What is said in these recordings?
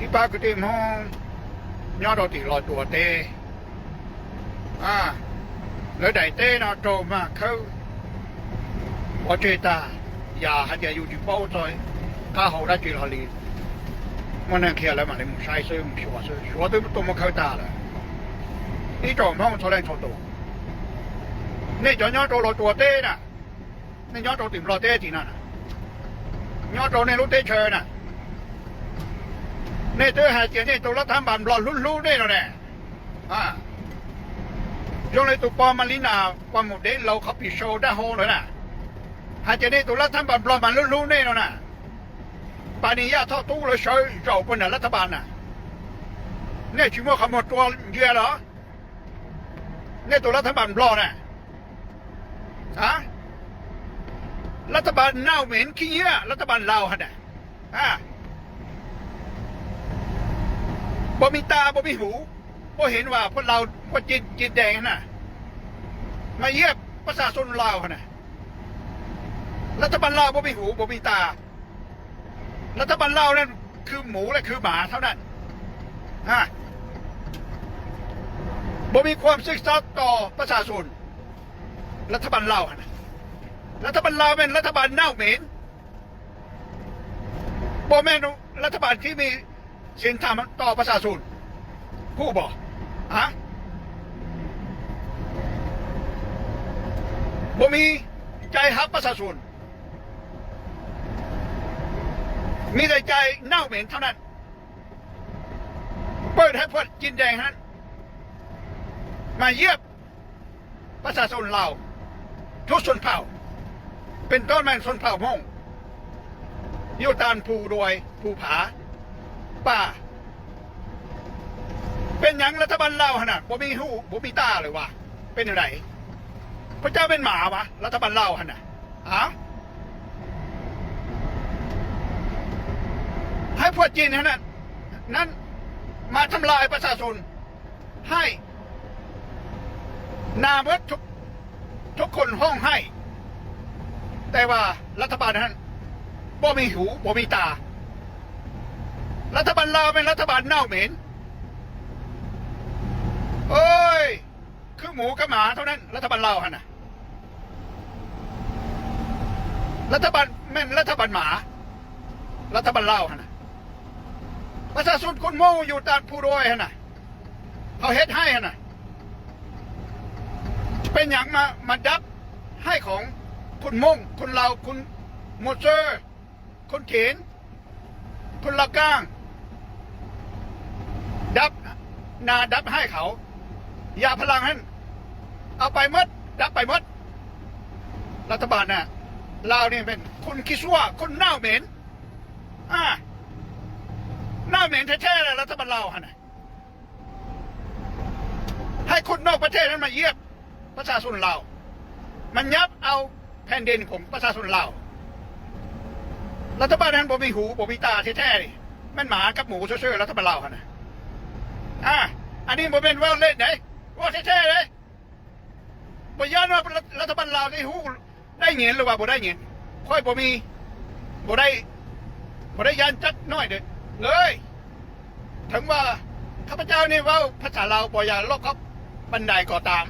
ที่ปากก็ตีมห้องย้อนเราตีรอตัวเตแล้วได้เต้นอโตมาเขาพอเจตาอย่าหัดอย่าอยู่ที่เป้าใจข้าเขาได้จีรลีมันนั่งเคียแล้วมันเลยมึงใช้ซื้อมึงชัวตัวตัวมันเข้าตาเลยนี่จอมห้องโซแรงโซตัวนี่จอย้อนตัวรอตัวเต้น่ะนี่ย้อนตัวติ่มรอเต้ทีนั่นย้อนตัวในรถเต้เชิญน่ะนี่เต้หาเจียนี่ตัวรัฐบาลรอลุ้นๆนี่เราเนี่ยยงเลยตัวปอมันลินาความหมดเด่นเราเขาปิดโชว์ได้โฮเลยนะหาเจียนี่ตัวรัฐบาลรอมันลุ้นๆนี่เราน่ะปานิยาทอตู้เลยเฉยเจ้าคนน่ะรัฐบาลน่ะเนี่ยชิโม่ขโมยตัวเยอะเหรอเนี่ยตัวรัฐบาลรอน่ะรัฐบาลเน่าเหม็นขี้เหี้ยรัฐบาลลาวฮะเนี่ยบ่มีตาบ่มีหูบ่เห็นว่าพวกเราพวกจิตแดงน่ะมาเยียบประชาชนลาวฮะเนี่ยรัฐบาลลาวบ่มีหูบ่มีตารัฐบาลลาวนั่นคือหมูและคือหมาเท่านั้นบ่มีความศึกษาต่อประชาชนรัฐบาลลาวฮะเนี่ยรัฐบาลลาวเป็นรัฐบาลเน่าเหม็นบ่แม่นรัฐบาลที่มีศีลธรรมต่อประชาชนผู้บอกบ่มีใจฮักประชาชนมีแต่ใจเน่าเหม็นเท่านั้นเปิดให้พวกจินแดงนั้นมาเยียบประชาชนเราทุกชนเผ่าเป็นต้นแมงชนเผ่าม่งอยู่ตามภูรวยภูผาป่าเป็นอย่างรัฐบาลเล่าขนาดบ่มีหูบ่มีตาเลยวะเป็นอะไรพระเจ้าเป็นหมาวะรัฐบาลเล่าขนาดให้พวกจีนขนาดนั้นมาทำลายประชาชนให้นาเบิดทุกคนห้องให้แต่ว่ารัฐบาลนั้นบ่มีหูบ่มีตารัฐบาลลาวเป็นรัฐบาลเน่าเหม็นเอ้ยคือหมูกับหมาเท่านั้นรัฐบาลลาวฮะนะรัฐบาลแม่นรัฐบาลหมารัฐบาลลาวฮะนะประชาชนคนโม่อยู่ตามผู้รวยฮะนะเขาเฮ็ดให้ฮะนะเป็นอย่างมาดับให้ของคุณม่งคุณเราคุณโมเซอร์คุณเขนคุณละก้างดับให้เขาอย่าพลังให้เอาไปมดดับไปมดรัฐบาลน่ะลาวนี่เป็นคุณคิดว่าคุณเน่าเหม็นเน่าเหม็นแท้ๆเลยรัฐบาลลาวฮะนะให้คนนอกประเทศนั้นมาเยียบประชาชนลาวมันยับเอาแผ่นดินของประชาชนลาวรัฐบาลนั้นบ่มีหูบ่มีตาแท้ๆนี่มันหมากับหมูเชื่อรัฐบาลลาวฮะนะอันนี้บ่เป็นว่าเล่นไหนว่าแท้ๆเลยบ่ย้อนว่ารัฐบาลลาวได้หูได้เงินหรือว่าบ่ได้เงินค่อยบ่มีบ่ได้ยันจัดน้อยเด็ดเลยถึงว่าข้าพเจ้านี่ว่าภาษาลาวบ่อยากลบครับบันไดก่อตาม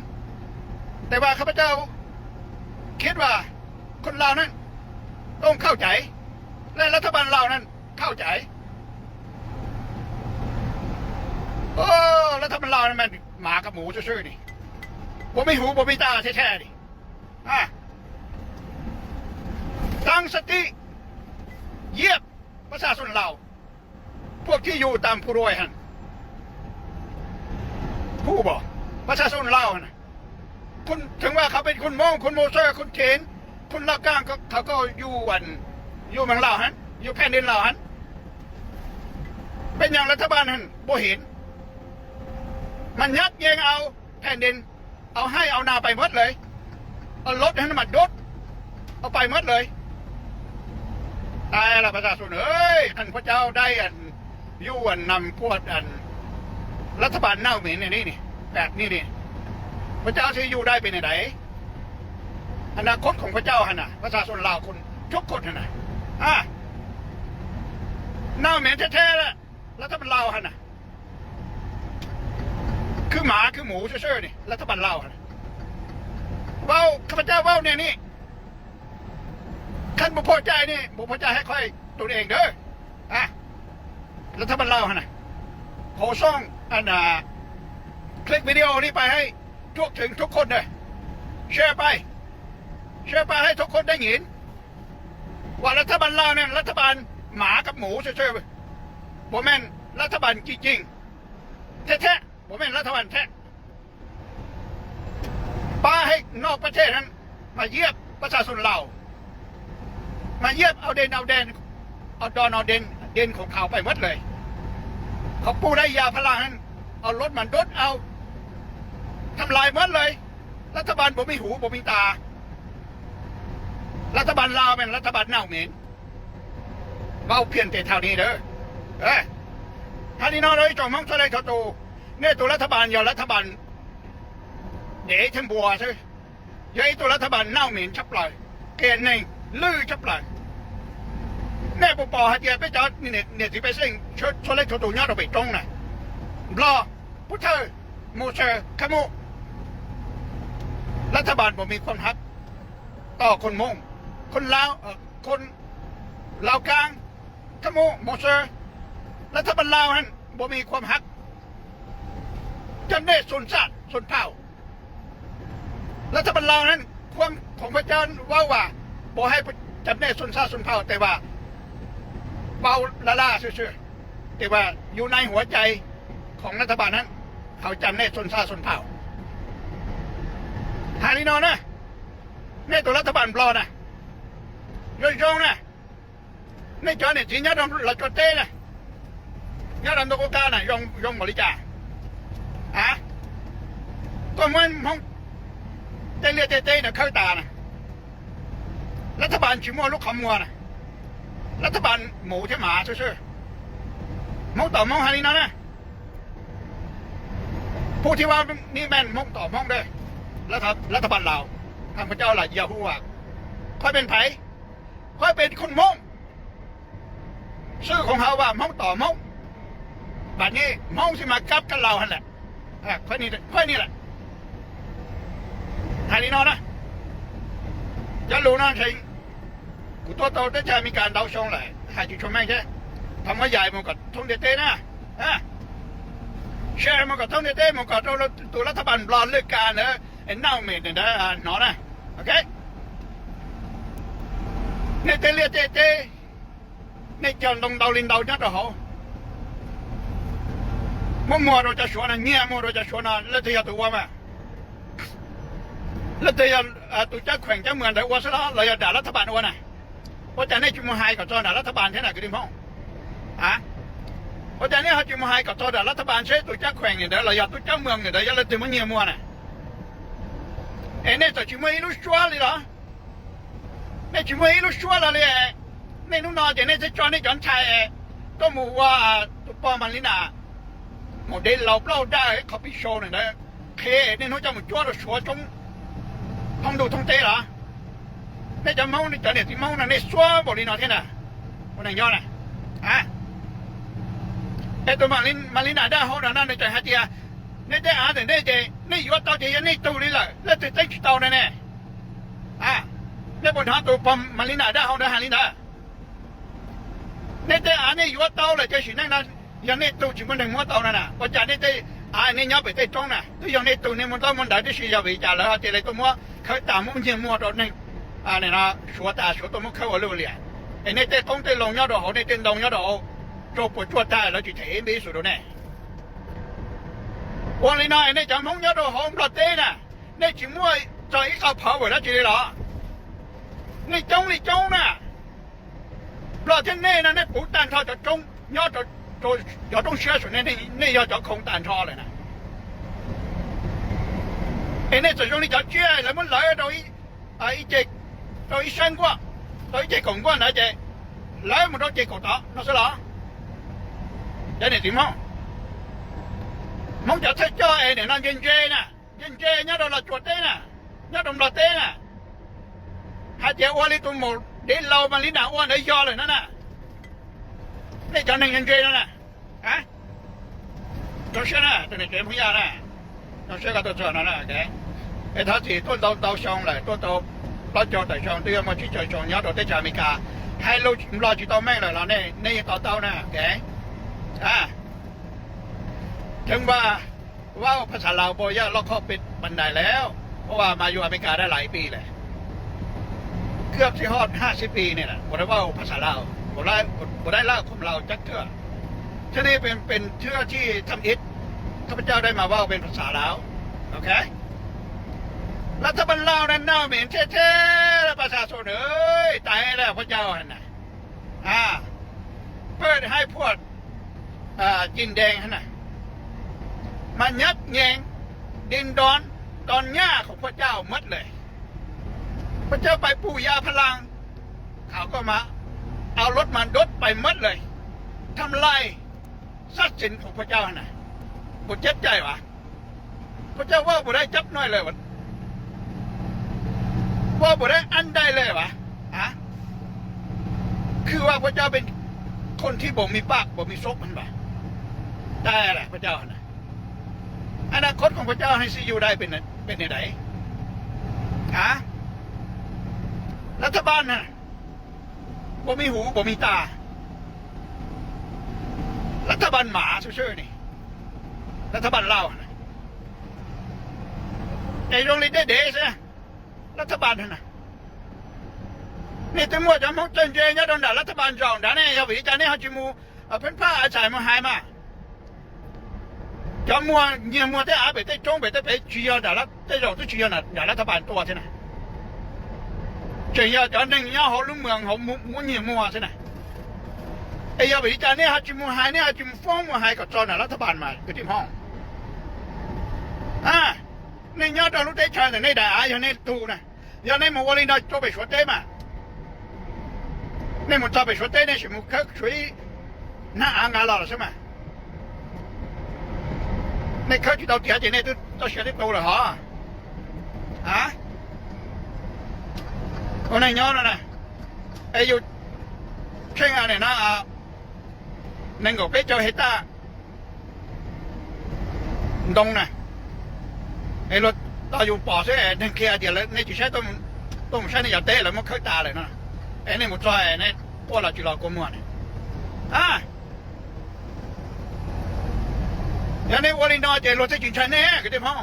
แต่ว่าข้าพเจ้าคิดว่าคนลาวนั้นต้องเข้าใจและรัฐบาลลาวนั้นเข้าใจรัฐบาลลาวนั้นมันหมากับหมูซื่อๆนี่บ่มีหูบ่มีตาแท้ๆนี่ตั้งสติเยียบประชาชนลาวพวกที่อยู่ตามผู้รวยฮะผู้บอกประชาชนลาวนะคุณถึงว่าเขาเป็นคนมองคนโมเซอร์คนเขนคนลาวกลางเขาก็อยู่เมืองลาวฮะอยู่แผ่นดินลาวฮะเป็นอย่างรัฐบาลฮะบ่เห็นมันยัดเยียงเอาแผ่นดินเอาให้เอานาไปหมดเลยเอารถให้น้ำมันดดเอาไปหมดเลยตายละประชาชนเอ้ยท่านพระเจ้าได้ยู่นำพวกรัฐบาลเน่าเหม็นนี่แบบนี้นี่พระเจ้าจะอยู่ได้เป็นไหนอนาคตของพระเจ้าฮะนะประชาชนลาวคนทุกคนฮะนะเน่าเหม็นแท้ๆละ รัฐบาลลาวฮะนะคือหมาคือหมูเชื่อๆนี่รัฐบาลลาวฮะเว้าข้าพเจ้าเว้าเนี่ยนี่ขั้นบุพอใจนี่บุพอใจให้ค่อยตัวเองเด้ออ่ะรัฐบาลลาวฮะนะขอส่งคลิปวิดีโอนี้ไปให้ทั่วถึงทุกคนเลยแชร์ไปให้ทุกคนได้เห็นว่ารัฐบาลลาวเนี่ยรัฐบาลหมากับหมูเชื่อๆบ่แม่นรัฐบาลจริงๆแท้ๆบ่แม่นรัฐบาลแท้ป้าให้นอกประเทศนั้นมาเยียบประชาชนเรามาเยียบเอาเด่นเอาดอนเอาเด่นของเขาไปหมดเลยเขาปูได้ยาพลังนั้นเอารถมันดดเอาทำลายหมดเลยรัฐบาลบ่มีหูบ่มีตารัฐบาลลาวเป็นรัฐบาลเน่าเหม็นเบาเพี้ยนแต่เท่านี้เด้อท่านี้น้อยเลยจงมั่งทะเลเขาโตเนี่ยตัวรัฐบาลอย่ารัฐบาลเดี๋ยวฉันบัวใช่ยัยตัวรัฐบาลเน่าเหม็นชับเลยเกณฑ์หนึ่งลื้อชับเลยแม่ปู่ปอฮัตเดียไปจอดเนี่ยที่ไปสิ่งชนเล็กชนโตเนี่ยเราไปตรงน่ะบลอพุทธโมเชอร์ขโมรัฐบาลผมมีความฮักต่อคนมงคนลาวคนลาวกลางขโมโมเชอร์รัฐบาลลาวนั้นผมมีความฮักจำได้ส่วนชาติส่วนเผ่ารัฐบาลลาวนั้นความของพระเจ้าว่าบอกให้จำได้ส่วนชาติส่วนเผ่าแต่ว่าเบาละล่าเชื่อแต่ว่าอยู่ในหัวใจของรัฐบาลนั้นเขาจำได้ส่วนชาติส่วนเผ่าฮาริโนนะนี่ตัวรัฐบาลปลอนะย่อยจงนะนี่จอเนี่ยจีนยัดเราจดเต้นะยัดเราตัวกานะยงบริจาคก็เหมือนห้องเต้เลี้ยเต้เนี่ยเข้าตานะรัฐบาลชิมัวลูกขมัวนะรัฐบาลหมูใช่หมาเชื่อมองต่อมองฮาริโนนะผู้ที่ว่านี่แม่นมองต่อมองได้รัฐบาลลาวท่านพระเจ้าหลายยาฮูว่าค่อยเป็นไผ่ค่อยเป็นคนมงชื่อของเขาว่ามงต่อมงบัดนี้มงสิมากับกันเราหันแหละค่อยนี่แหละฮาริโนนะจะรู้นะใช่กูตัวโตได้จะมีการเดาชงแหละหายจุดชมแม่ใช่ทำว่าใหญ่มันก็ทุ่งเต้นะแชร์มันก็ทุ่งเต้มันก็ตัวรัฐบาลบลอนเลือกการเนอะไอ้เน่าเหม็นเนี่ยนะหนอนะโอเคเนี่ยเตเลียเต้เนี่ยจอนตรงดาวลินดาวยัดเหรอมัวเราจะชวนนะเงี้ยมัวเราจะชวนนะแล้วเทียตัวมาแล้วเทียตัวเจ้าแข่งเจ้าเมืองแต่ว่าซะแล้วเราจะด่ารัฐบาลว่าน่ะเพราะจะเนี่ยจุมไฮกับจอด่ารัฐบาลที่ไหนกันดิพ่อเพราะจะเนี่ยเขาจุมไฮกับจอด่ารัฐบาลใช้ตัวเจ้าแข่งเนี่ยเดี๋ยวเราอยากตัวเจ้าเมืองเนี่ยเดี๋ยวเราจะมันเงี้ยมัวน่ะเนี่ยจะจุมไฮรู้ชัวร์เลยเหรอเนี่ยจุมไฮรู้ชัวร์เลยเนี่ยนู่นนอเดี๋ยวเนี่ยจะจอนชายก็มัวตัวปอมันลินาโมเดลเราเปล่าได้เขาไปโชว์หน่อยนะเคเนี่ยนู้จะมาจ้วเราชัวร์จงท่องดูท่องเตะเหรอเนี่ยจะเมาเนี่ยจะเนี่ยที่เมาน่ะเนี่ยชัวร์บริโนที่น่ะวันไหนย้อนน่ะไอ้ตัวมาลินาได้ห้องนั้นเนี่ยจะหาเดียเนี่ยได้แต่เนี่ยยอดต่อเดียเนี่ยตัวนี้แหละแล้วจะได้ชิตเอาเนี่ยเนี่ยบนหาตัวปอมมาลินาได้ห้องได้ฮาลินาเนี่ยเนี่ยยอดต่อเลยจะสินั่งนั้นยังเนี่ยตัวจิมันหนึ่งมัวต่อนั่นน่ะพอจ่าเนี่ยเนี่ยย้อนไปได้ตรงน่ะตัวยังเนี่ยตัวเนี่ยมันต้องมันได้ที่สิจะไปจ่าแล้วแต่เลยตัวมัวเขาตามมันยังมัวตัวนึงเนี่ยนะชัวตัวมันเข้าเลยเลยไอ้เนี่ยตรงลงยอดดอกเนี่ยลงยอดดอกโจปวดได้แล้วจะเทไม่สุดเนี่ยวันนี้นะไอ้เนี่ยจะมองยอดดอกมันเต้น่ะเนี่ยจิมัวจะอีกเขาเผาไปแล้วจีเหรอนี่จงน่ะเพราะที่เนี่ยนะเนี่ยปูตันทอจะจงยอด要种血水那要叫空蛋炒了呢。哎，那这种你叫卷，那么来到一山瓜，到一公馆那些，来么到这口大，那是啦。在那地方，梦叫出叫哎，那人杰呢，人到了做对呢，要动了对呢，还叫我哩都冇，你老板你拿我来要了呢。你叫那人杰了呢？做些呢，等你给不下呢，做些个都做那了，OK。他自己多到上嚟，多到攞咗地上，都有冇去在上有度啲就咪架，係攞住到咩嚟啦？呢到呢，OK。啊，ถึงว่าภาษาลาวบ่ยากล็อกเขาปิดบันไดแล้ว เพราะว่ามาอยู่อเมริกาได้หลายปีเลยเกือบที่ฮอด50 ปีเนี่ยนะบ่ได้ว่าภาษาลาวบ่ได้เล่าของเราจักเทื่อที่นี่เป็นเทื่อที่ทำอิฐข้าพเจ้าได้มาว่าเป็นภาษาลาวโอเครัฐบาลลาวนั้นน่าเหม็นเท่ๆแล้วประชาชนเอ้ยตายแล้วพระเจ้าหั่นน่ะเปิดให้พวกจินแดงหั่นน่ะมันยับแยงดินดอนตอนหญ้าของพระเจ้ามัดเลยพระเจ้าไปปู่ย่าพลังเขาก็มาเอารถมันดดไปมัดเลยทำลายทรัพย์สินของพระเจ้าน่ะบุเจ็บใจวะพระเจ้าว่าบุได้จับน้อยเลยวะว่าบุได้อันได้เลยวะคือว่าพระเจ้าเป็นคนที่บ่มีปากบ่มีซกมันปะได้แหละพระเจ้าน่ะอนาคตของพระเจ้าให้ซีอยู่ได้เป็นไหนรัฐบาลน่ะบ่มีหูบ่มีตารัฐบาลหมาชื่อนี่รัฐบาลลาวนะไอ้โรงเรียนเด็กๆนะรัฐบาลน่ะนี่ถึงว่าจะมุ่งเจนเนี่ยโดนด่ารัฐบาลจองด่าเนี่ยอย่าวิจารณ์เนี่ยเขาจิมูเป็นผ้าอาศัยมาหายมาจะมัวเนี่ยมัวแต่อาไปแต่จงไปแต่ไป需要ด่าแล้วแต่เราต้อง需要ด่ารัฐบาลตัวใช่ไหมจะ要จะหนึ่ง要好ลูกเมืองเขามุ่งเนี่ยมัวใช่ไหมไอ้อย่าวิจารณ์เนี่ยเขาจิมูหายเนี่ยเขาจิมูฟ้องมัวหายกับจอนด่ารัฐบาลมาคือที่ห้องนี่ยอดเรารู้ได้ชัดแต่ในด่าอย่างในตูนะอย่างในหมู่วันนี้เราจะไปชดเต้มาในหมู่จะไปชดเต้เนี่ยสิหมู่เขาช่วยน่าอ่างานเราใช่ไหมในเขาที่เราเสียใจเนี่ยต้องเสียได้โตเลยฮะคนในยอดนะไอ้อยู่เช่นอะไรนะนั่งกับไปเจ้าเฮต้าดงนะไอ้รถต่ออยู่ป่อเสียนั่งเคลียร์เดี๋ยวแล้วในจุดใช้ต้องใช้ในยาเต้แล้วมันเคยตาเลยนะไอ้นี่หมดใจในพวกเราจุฬาโกมัวเนี่ยอย่างนี้วันนี้นอเจรถจะกินใช่ไหมก็ได้พ่อ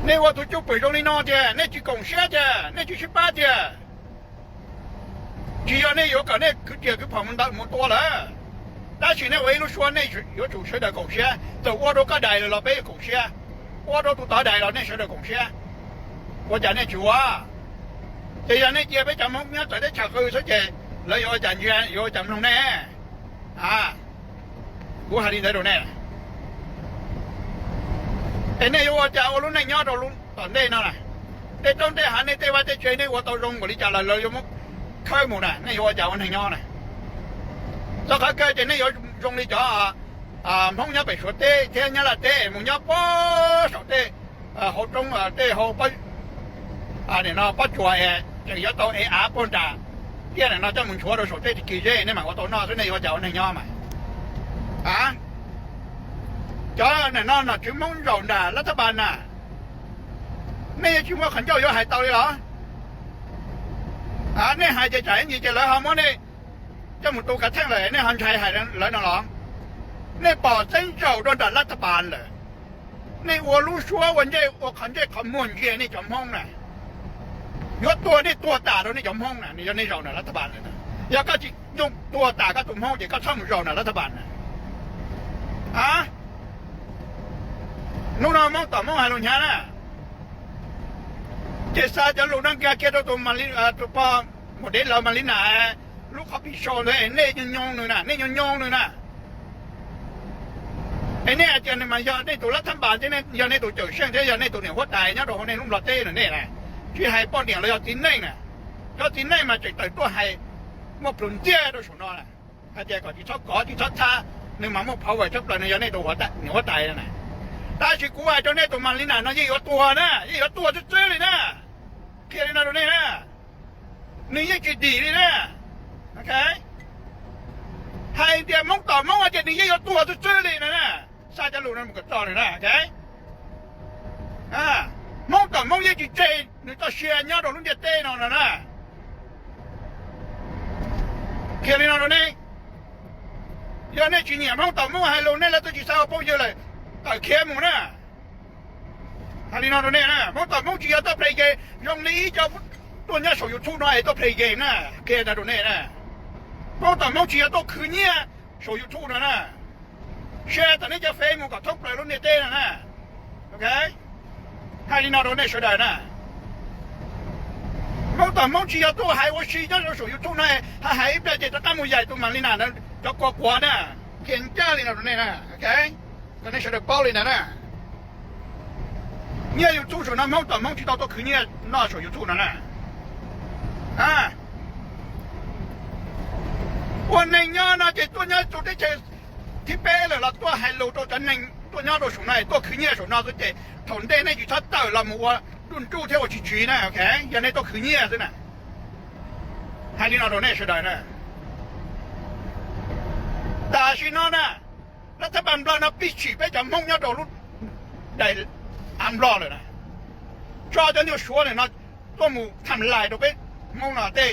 นี่ว่าตัวจุ๊บไปตรงนี้นอเจนี่จีกงเสียเจนี่จีชิบ้าเจจี要那有个那这个旁边的没多了，但是呢，为了说那是有主持的贡献，这我都搞大了，老板有贡献，我都打大了，那谁的贡献？我讲那句话，这样那这边咱们要在这吃口说这，来有讲权，有讲弄呢，我还得在这呢。ไอ้เนี่ยว่าจะเอาลุ้นในยอดเราลุ้นตอนได้นั่นแหละแต่ต้องได้หาในแต่ว่าจะช่วยในว่าตัวรงบริจาคเราอยู่มั้งค่อยหมดน่ะในว่าจะวันในยอดน่ะสักครั้งก็จะในยอดรงนี้จะมองยาไปสวดเตะเทียนยาละเตะมองยาป้อสวดเตะเขาตรงเตะเขาป้เนี่ยเนาะป้อจั่วจะยอดตัวปนตาเที่ยเนี่ยเนาะจะมึงชัวร์เราสวดเตะกี่เจ้เนี่ยหมายว่าตัวนอกซึ่งในว่าจะวันในยอดมั้ยcho nên nó chỉ mong rồi là lãnh đạo ban à, mấy chúng nó khẩn trương vô hại tàu đi hả? Này hại chạy chạy gì chạy lại không á này, cho một tụ cả tháng lại này hành chạy hại lại nó lỏng, này bỏ chân trâu đó là lãnh đạo ban rồi, này 我รู้说วันนี้我看这看门前นี่จอมห้องน่ะยกตัวนี่ตัวตาตัวนี่จอมห้องน่ะนี่จะนี่เราน่ะรัฐบาลเลยนะอยากก็จิยกตัวตาก็ตุ้มห้องจะก็ช่างเราน่ะรัฐบาลน่ะนู่นมองต่อมองหาลุงชานะเจสาจะลุงนั่งแกเกตัวตัวมาลิตัวป้าโมเดลเรามาลิน่ะลูกเขาพิชเลยเนี่ยยองเลยนะเนี่ยยองเลยนะไอ้เนี่ยอาจารย์มายาในตัวรัฐบาลเนี่ยยาในตัวเจ้าเชียงเจ้าในตัวเนี่ยหัวใจเนี่ยตัวในลุ่มลอเต้เนี่ยนะที่ให้ป้อนเนี่ยเราจะกินได้เนี่ยก็กินได้มาจากตัวให้มาปลุกเจ้าตัวฉุนนอนน่ะถ้าเจ้าก็ที่ชอบก่อที่ชอบท่าหนึ่งมาโมเผาไว้ชอบเลยในยาในตัวหัวใจนั่นน่ะ但是国外就那种嘛，你哪能也有多呢？也有多就这里呢，骗人那种的呢，你也去地里呢 ，OK？ hai dia mong tỏ mong ở trên này có tua tôi chơi liền nè sao cho lùn nó một cái to này nè ok mong tỏ mong gì chơi người ta share nhau đồ luôn địa tê nào nè kia đi nào đồ này giờ này chỉ nhẹ mong tỏ mong hai lùn này là tôi chỉ sao bao nhiêu này tại kia mù nè hai đi nào đồ này nè mong tỏ mong chỉ ở tôi play game dùng lý cho tôi nhớ số YouTube nói tôi play game nè kia là đồ này nè mong tỏ mong chỉ ở tôi cứ nhẹ số YouTube nè share ตอนนี้จะเฟซมันก็ทุกเลยรุ่นเต้นะโอเคให้นี่นอนในสุดได้นะมองต่อมองชีเอาตัวหายว่าชีจะสูอยู่ทุกไหนหายไปจะตั้งมือใหญ่ตัวมันนี่นะนะจะกลัวนะเขียนจ้าเลยนะตรงนี้นะโอเคตอนนี้สุดเป้าเลยนะเนี่ยอยู่ทุกส่วนนะมองต่อมองชีเอาตัวคือเนี่ยน่าสูอยู่ทุกนะวันนี้เนี่ยนะเจ้าตัวเนี่ยจุดที่เจที่เป้เลยเราตัวไฮโลตัวจะหนึ่งตัวนี้เราสูงหน่อยตัวคือเนี่ยสูงหน่อยตัวเจถนได้ในจุดชัดเต่าเรามัวรุ่นจู้เที่ยวจีนะโอเคยันในตัวคือเนี่ยสินะไฮนี่เราโดนเนี่ยสุดได้นะแต่ชิโน่นะรัฐบาลเราปิดฉีดไปจากมงเนี่ยโดนรุ่นได้อันรอเลยนะจอจะเนี่ยชัวร์เลยนะตัวมูทำลายตัวไปมงน่ะเต้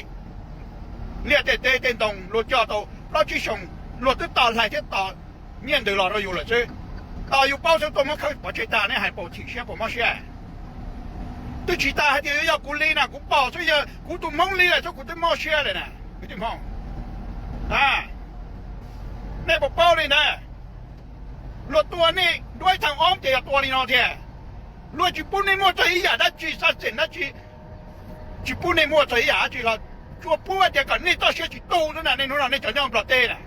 เนี่ยเต้ตรงรถจอตัวเราจีชงรถต่อไหลที่ต่อ面对了都有了，这到有保守多么可不去打呢，还保提些不么些，对其他还得要鼓励呢，鼓保所以要鼓动猛力了，就鼓动么些了呢，有点忙那不保的呢，รถตัวนี้ด้วยทางอ้อมเจียตัวนี้นอเทียรถจีปุ่นในมัวใจอยาได้จีสัตว์เสนนะจีปุ่นในมัวใจอยาจีละชัวพูดเดียวกันนี่ต้องเชื่อจีตู้นั่นน่ะในนู้นน่ะในจะย่อมปลอดเต้น่ะ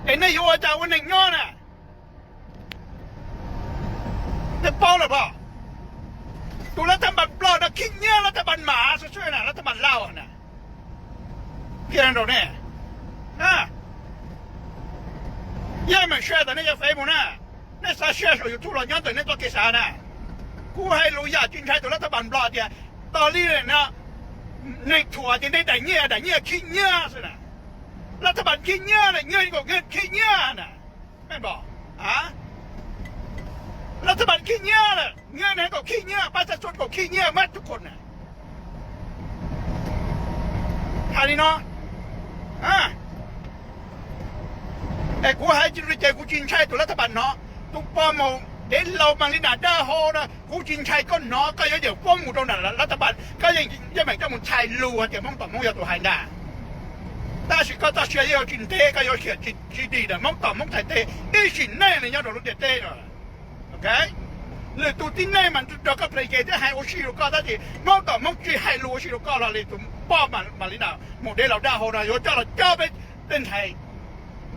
ไอ้นายโยอาจารย์วันหนึ่งย้อนน่ะจะเป้าหรือเปล่าตัวรัฐบาลปลอดนะคิดเนี่ยรัฐบาลหมาช่วยน่ะรัฐบาลเล่าน่ะเพียงเราเนี่ยยังไม่เชื่อแต่นี่จะเฟซบุ๊กน่ะนี่ซาเชื่ออยู่ทุกเราย้อนแต่นี่ตัวเกษาน่ะกูให้รู้อยากจินใช้ตัวรัฐบาลปลอดเนี่ยตอนนี้เนี่ยนะในถั่วจะได้แต่เนี่ยคิดเนี่ยสินะรัฐบาลขี้เงี้ยเลยเงี้ยก็เงี้ยขี้เงี้ยน่ะไม่บอกรัฐบาลขี้เงี้ยเลยเงี้ยไหนก็ขี้เงี้ยประชาชนก็ขี้เงี้ยหมดทุกคนน่ะท่านี้เนาะแต่กูให้จิตใจกูจินใช่ตัวรัฐบาลเนาะตุ๊กป้อมเดี๋ยวเราบางทีน่ะด่าฮอนะกูจินใช่ก็เนาะก็เดี๋ยวป้อมกูตรงนั้นรัฐบาลก็ยังเหมือนเจ้ามึงชายรัวเดี๋ยวมึงต่อมึงอย่าตัวหายหน้า但是刚才学要进地，个要学进地的，忙到忙才地，一心内人家都弄地了 ，OK？ เลยตัวที่แน่มันจะก็เพลย์เกตที่ให้โอชิโรก้าได้มองต่อมองจีให้โอชิโรก้าเราเลยตัวป้อมาลินาโมเดลเราได้โหราโยเจ้าเราเจ้าไปเต้นไทย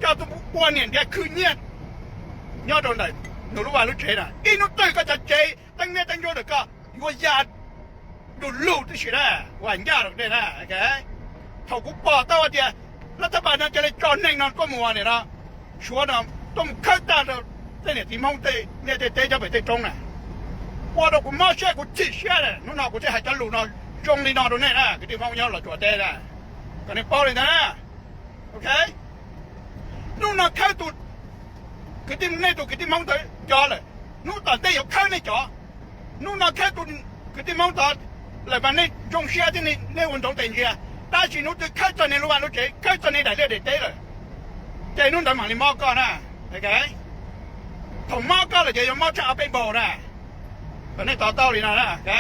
เจ้าตัวปวนเนี่ยเดี๋ยวคืนเนี่ยยอดโดนไหนหนูรู้ว่ารู้เจน่ะอีนู้นตัวก็จะเจตั้งเนี่ยตั้งโยนก็ยัวยาดูลูกที่สุดนะหวานยาหรอกเนี่ยนะโอเคเขากูป้อตัวเดียรัฐบาลนั้นจะเลยจอนแน่นอนก็มัวเนี่ยนะชัวร์นะต้องเข้าตาเราเนี่ยที่มองเตะเนี่ยเตะจะไปเตะตรงน่ะว่าเรากูมาเชื่อกูจีเชื่อเลยนู่นน่ะกูจะให้จันลูนอนจงลีนอนตรงนี้นะก็ที่มองย้อนเราตัวเตะนะก็ในป้อเลยนะโอเคนู่นน่ะเข้าตุดก็ที่ในตุดก็ที่มองเตะจอเลยนู่นตอนเตะอยู่เข้าในจอนู่นน่ะเข้าตุดก็ที่มองตอนเลยมันในจงเชื่อที่ในวันตรงเตะเชื่อ但是侬对开着你路完路这开着你来了得对了，这侬在忙你猫干呢，OK？ 同貓干了就有貓吃阿邊包呢，反正到道理啦，OK？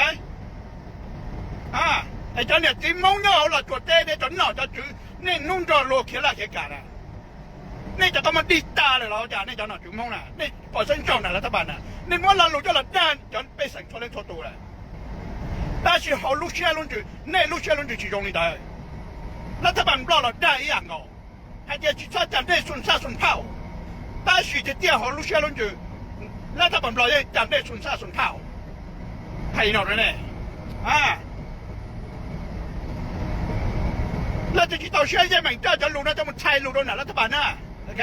ไอ้เจ้าเนี่ยจิ้มมงเอาละตัวเต้เนี่ยจนหน่อจะจื้อนี่นุ่งจอโลเขียละเขียกันนะนี่จะต้องมาดีตาเลยเราจ้านี่เจ้าหน่อจิ้มมงน่ะนี่ปล่อยเส้นเจ้าน่ะรัฐบาลน่ะนี่มั่วเราหลุดจะหลับด้านจนไปสั่งชนเล่นชนตัวเลย但是好路线轮住，那路线轮住其中的，รัฐบาลเราได้อย่างเอาให้เดี๋ยวจิตใจจำได้สุนทรสุนเผา但是จะเดี๋ยว好路线轮住รัฐบาลเราได้จำได้สุนทรสุนเผาให้หน่อยเนี่ยแล้วจะคิดต่อเชื่อยังไงเจ้าจะรู้นะจะมันใช่รู้ตรงไหนรัฐบาลน่ะโอเค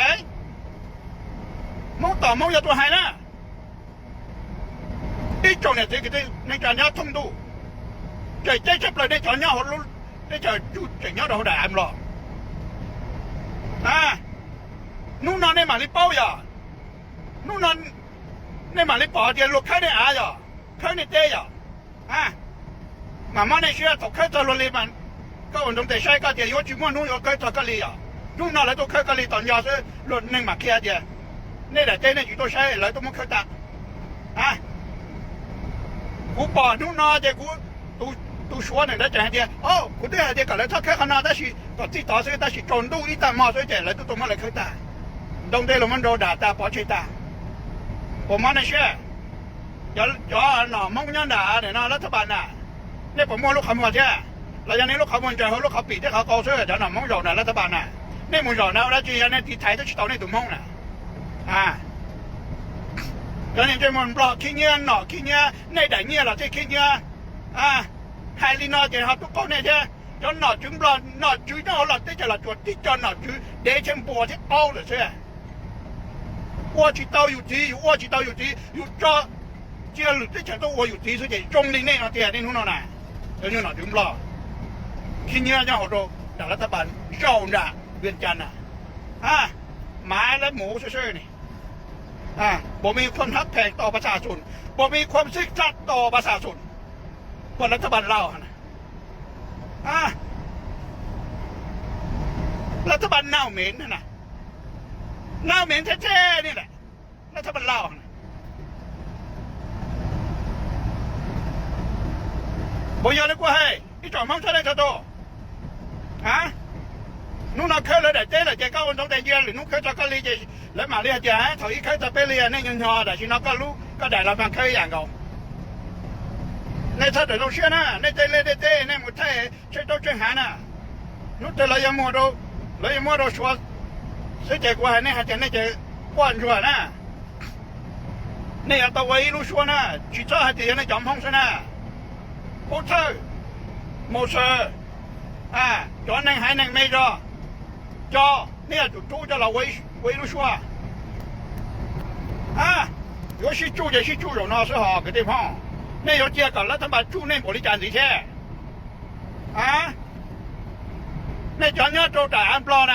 มองต่อมองอย่าตัวหายนะที่จงเนี่ยที่ในการย้อนทุ่งดูใจชับเลยในจอเนี้ยเขารู้ในใจจุดใจเนี้ยเราได้อันหรอ นู่นนอนในหมาลิเป้าอย่านู่นนอนในหมาลิปอเดียลูกแค่ในอาอย่าแค่ในเตยอย่ามาม่าในเชื่อตกแค่จะรวยมันก็อุ่นตรงแต่ใช้ก็เดียร์จุ่มนู่นอยู่แค่ตะกะลีอ่ะนู่นนอนแล้วตัวแค่กะลีตอนยาซื้อรถหนึ่งมาเคียเดียนี่แหละเต้นอยู่ตัวใช้แล้วตัวมันแค่ตากูปอนู่นนอนเดียกูตูชัวร์หนึ่งแล้วจะให้เดียโอ้กูได้ให้เดียกันแล้วถ้าแค่ขนาดนั้นสิก็ที่ต่อซื้อแต่สิจนดูอีตาหม้อซื้อเจแล้วตัวมันเลยแค่ตาตรงเดียเรามันโดนด่าตาปอชิตาผมมาในเชื่ออย่าหน่อมงยันด่าเนี่ยนะรัฐบาลน่ะนี่ผมมองลูกขโมยใช่แล้วอย่างนี้ลูกขโมยจะเขาลูกเขาปีที่เขาเกาเสื้อจะหน่อมงหยอกน่ะรัฐบาลน่ะนี่มึงหยอกนะแล้วจีนเนี่ยที่ไทยต้องชิดเอาในตุ่มมงน่ะอย่างนี้จะมันปลอกขี้เงี้ยหน่อขี้เงี้ยในแต่เงี้ยเราที่ขี้เงี้ยไฮลีนอจะเขาทุกคนเนี่ยใช่จนหน่อจุ่มปลอกหน่อจุ่มเอาหลอดที่จะหลอดจวดที่จนหน่อจุ่มเดชมปัวที่เอาเลยใช่我知道有敌，我知道有敌，有抓，这路这全都我有敌，所以中的那种点的弄到哪，人家哪就不了。今年讲好多，让รัฐบาลเจ้าน่ะเวียนจันทร์หมายและหมูเชื่อๆนี่บ่มีความทักแพงต่อประชาชนบ่มีความซึกซัดต่อประชาชนคนรัฐบาลเรานะรัฐบาลเน่าเหม็นนะหน้าเหม็นแท้ๆนี่แหละรัฐบาลลาวบอกอย่างนี้กูให้อีจอมห้องเท่าไรเท่าโตนู่นน่ะเคยเลยแต่เจ๊เลยเจ๊ก็วันต้องแต่เย็นหรือนู่นเคยจะก็เลยเจ๊แล้วมาเรียกเจ๊ถอยเคยจะไปเรียนในยังยอแต่ชินก็รู้ก็ได้เราฟังเคยอย่างเขาในถ้าเดี๋ยวเราเชื่อนะในเจ๊เลยเจ๊ในหมดไทยใช้ตัวช่วยหานะนู่นแต่เรายังมัวเราชัว所以这个呢，还真那这关注呢。你要到围路说呢，去找还得那帐篷上呢，不错，没事，专人还能没着，叫你要住着了围路说，有些住就是住热闹是好个地方，你要这个了，他妈住那玻璃站这些，你讲要住大安不呢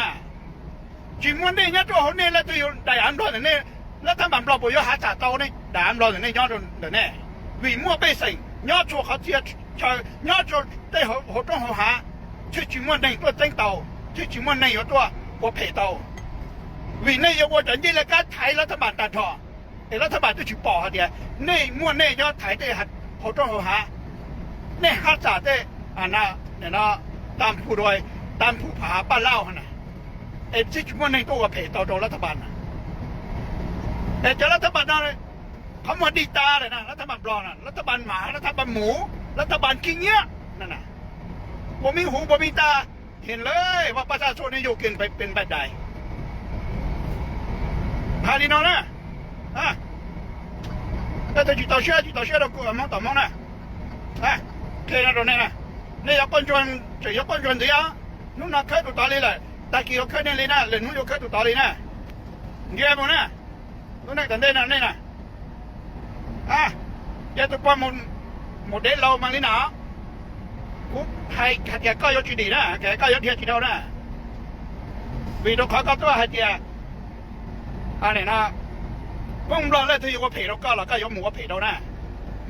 ？chỉ muốn đi nhá chỗ này là tôi đại ám rồi này là thằng bạn lo bồi hạt trả tàu này đại ám rồi này nhớ rồi này vì mua bê sình nhớ chỗ họ thiệt chờ nhớ chỗ đây họ trong họ hạ chứ chỉ muốn này tôi tranh tàu chứ chỉ muốn này ở tôi có phê tàu vì này yêu tôi như là cái thái là thằng bạn đặt thọ để là thằng bạn tôi chỉ bỏ hạt tiền này mua này nhớ thái đây hạt họ trong họ hạ này hạt trả đây na để nó tam phụ rồi tam phụ phá ba lao hảที่ชุมในตัวเพจต่อรัฐบาลนะแต่จะรัฐบาลอะไรเขามาดีตาเลยนะรัฐบาลปลอมนะรัฐบาลหมารัฐบาลหมูรัฐบาลขี้เงี้ยนั่นน่ะบ่มีหูบ่มีตาเห็นเลยว่าประชาชนนี่อยู่กินไปเป็นแบบใดฮาดีนอนะแต่จะจิตต่อเชื่อเรากูมองต่อมองนะเคยนะตรงนี้นะนี่ยกคนจนจะยกคนจนเสียนู่นน่ะเคยตัวตาเลยแหละตะกี้เราเคยเนี่ยเลยนะเลยนู้นเราเคยตัวต่อเลยนะเยี่ยมนะนู้นนั่งกันได้นะนี่นะเดี๋ยวตัวป้อมโมเดลเรามาเลยนะกูให้แกก็ยกจีดีนะแกก็ยกเทียจีเท่านะวีเราเขาก็ตัวให้เทียอันนี้นะมึงรอแล้วที่อยู่กับเพจเราก็ยกหมูกับเพจเรานะ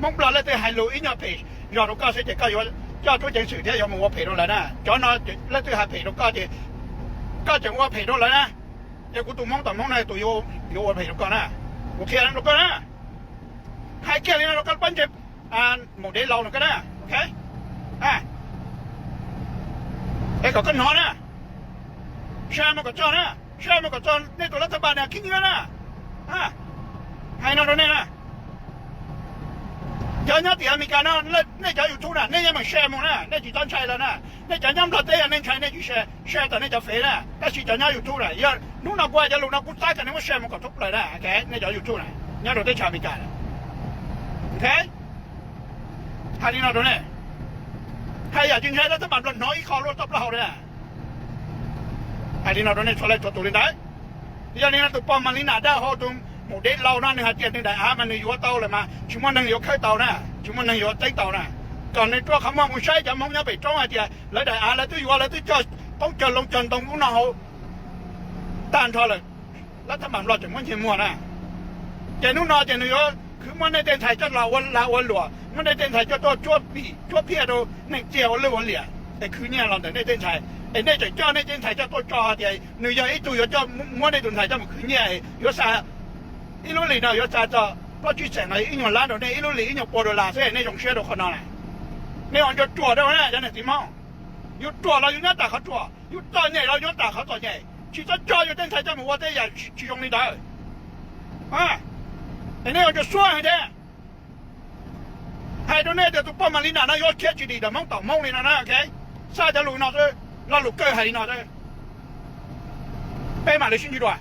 มึงรอแล้วที่ให้รู้อีกอย่างเพจยอดเราก็เสียใจก็ยกยอดตัวจริงสื่อที่ยกหมูกับเพจเราแล้วนะจอนแล้วที่ให้เพจเราก็จะว่าเพจเราแล้วนะเดี๋ยวกูตัวมองต่อมองในตัวโยเพจเราก่อนนะโอเคแล้วเราก็นะให้แค่นี้เราก็ปั้นเจ็บโมเดลเราหน่อยก็ได้โอเคก็นอนนะแชร์มันก็จอนนะแชร์มันก็จอนในตัวรัฐบาลเนี่ยคิดยังไงนะให้นอนตรงนี้นะเจ้าหน้าที่อเมริกันนะนี่จะอยู่ทุกนะนี่ยังไม่แชร์มึงนะนี่จีตอนใช้แล้วนะนี่จะย้ำเราเตะนี่ใช้นี่จีแชร์แต่นี่จะเฟรนะแต่จีจะย้ำอยู่ทุกนะอย่านู่นนักว่าจะลุกนักกูตายกันนี่ว่าแชร์มันก็ทุกเลยนะโอเคนี่จะอยู่ทุกนะย้ำเราเตะชาวอเมริกันโอเคให้นอนตรงนี้ให้อยากจึงใช้รัฐบาลเราน้อยขอรถตับเราเลยนะให้นอนตรงนี้ช่วยเลยตัวนี้ได้ยังนี่นะตัวป้อมมันนี่นาได้เขาตรงโมเดลเรานั่นเนี่ยเจ็ดนี่ได้มันอยู่เตาเลยมาชิมันนั่งอยู่แค่เตานะชิมันนั่งอยู่ใต้เตานะก่อนในตัวคำว่ามึงใช้จะมองยังไปจ้องอะไรแล้วได้แล้วตัวอยู่อะไรตัวจอดต้องจอดลงจอดตรงนู้นเอา单朝了，那他们老怎么去摸呢？这侬拿这侬要，คือมันใน电台叫老温罗，มันใน电台叫做做片都那叫了我脸，แต่คือเนี่ยเราแต่ใน电台，ไอ้ใน叫ใน电台叫做叫的，你要一度要叫มันใน电台叫么คือเนี่ย有啥，一路里头有啥叫，我去整了一种拉到那一路里一种波多拉塞那种血都可能了，那种就做的呢，真的地方，有做了有人打好做，有做呢了有打好做呢。其实教育电台这么我这也去用里头，啊，那样就算的，还有那都把门里那要贴起里的，忙到忙里那 OK， 啥的路那是那路盖还那的，白马的新区段。